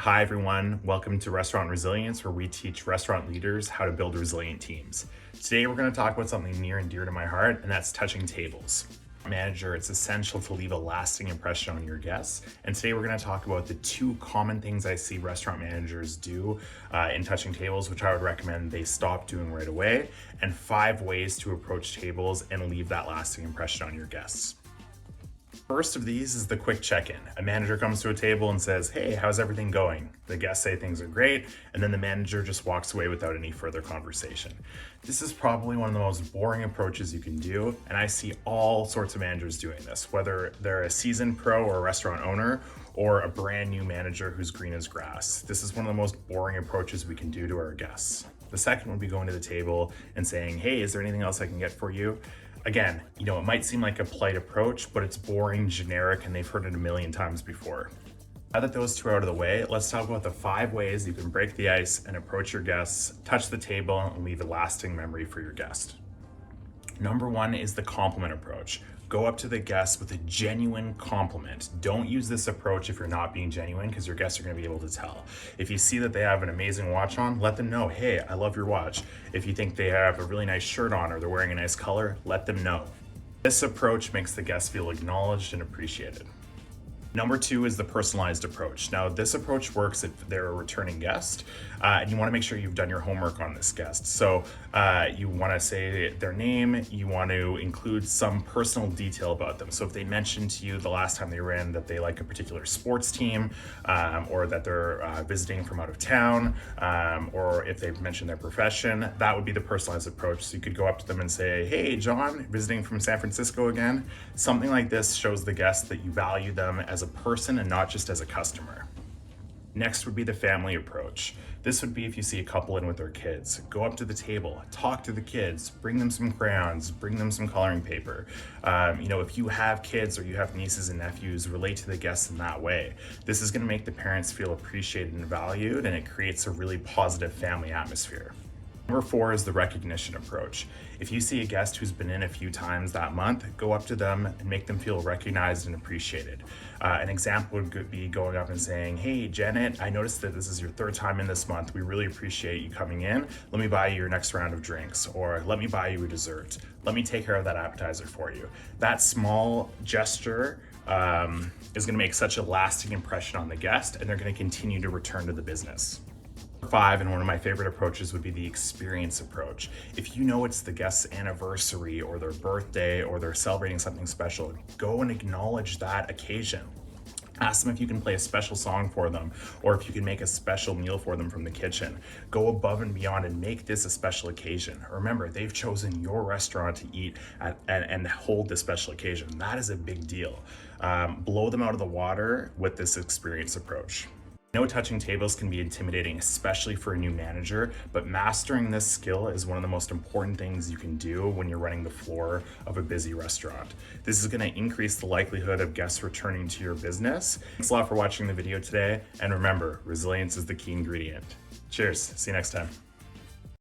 Hi everyone, welcome to Restaurant Resilience, where we teach restaurant leaders how to build resilient teams. Today we're going to talk about something near and dear to my heart, and that's touching tables. Manager, it's essential to leave a lasting impression on your guests. And today we're going to talk about the two common things I see restaurant managers do in touching tables, which I would recommend they stop doing right away, and 5 ways to approach tables and leave that lasting impression on your guests. First of these is the quick check-in. A manager comes to a table and says, "Hey, how's everything going?" The guests say things are great, and then the manager just walks away without any further conversation. This is probably one of the most boring approaches you can do, and I see all sorts of managers doing this, whether they're a seasoned pro or a restaurant owner, or a brand new manager who's green as grass. This is one of the most boring approaches we can do to our guests. The second would be going to the table and saying, "Hey, is there anything else I can get for you?" Again, it might seem like a polite approach, but it's boring, generic, and they've heard it a million times before. Now that those two are out of the way, let's talk about the 5 ways you can break the ice and approach your guests, touch the table, and leave a lasting memory for your guest. Number 1 is the compliment approach. Go up to the guests with a genuine compliment. Don't use this approach if you're not being genuine, because your guests are going to be able to tell. If you see that they have an amazing watch on, let them know, "Hey, I love your watch." If you think they have a really nice shirt on or they're wearing a nice color, let them know. This approach makes the guests feel acknowledged and appreciated. Number 2 is the personalized approach. Now, this approach works if they're a returning guest, and you want to make sure you've done your homework on this guest. So you want to say their name, you want to include some personal detail about them. So if they mentioned to you the last time they were in that they like a particular sports team, or that they're visiting from out of town, or if they've mentioned their profession, that would be the personalized approach. So you could go up to them and say, "Hey, John, visiting from San Francisco again." Something like this shows the guest that you value them as a person and not just as a customer. Next would be the family approach. This would be if you see a couple in with their kids. Go up to the table, talk to the kids, bring them some crayons, bring them some coloring paper. If you have kids or you have nieces and nephews, relate to the guests in that way. This is going to make the parents feel appreciated and valued, and it creates a really positive family atmosphere. Number 4 is the recognition approach. If you see a guest who's been in a few times that month, go up to them and make them feel recognized and appreciated. An example would be going up and saying, "Hey, Janet, I noticed that this is your 3rd time in this month. We really appreciate you coming in. Let me buy you your next round of drinks," or "Let me buy you a dessert. Let me take care of that appetizer for you." That small gesture is going to make such a lasting impression on the guest, and they're going to continue to return to the business. 5, and one of my favorite approaches, would be the experience approach. If you know it's the guest's anniversary or their birthday or they're celebrating something special, go and acknowledge that occasion. Ask them if you can play a special song for them, or if you can make a special meal for them from the kitchen. Go above and beyond and make this a special occasion. Remember, they've chosen your restaurant to eat at and hold this special occasion. That is a big deal. Blow them out of the water with this experience approach. Touching tables can be intimidating, especially for a new manager, but mastering this skill is one of the most important things you can do when you're running the floor of a busy restaurant. This is going to increase the likelihood of guests returning to your business. Thanks a lot for watching the video today, and remember, resilience is the key ingredient. Cheers, see you next time.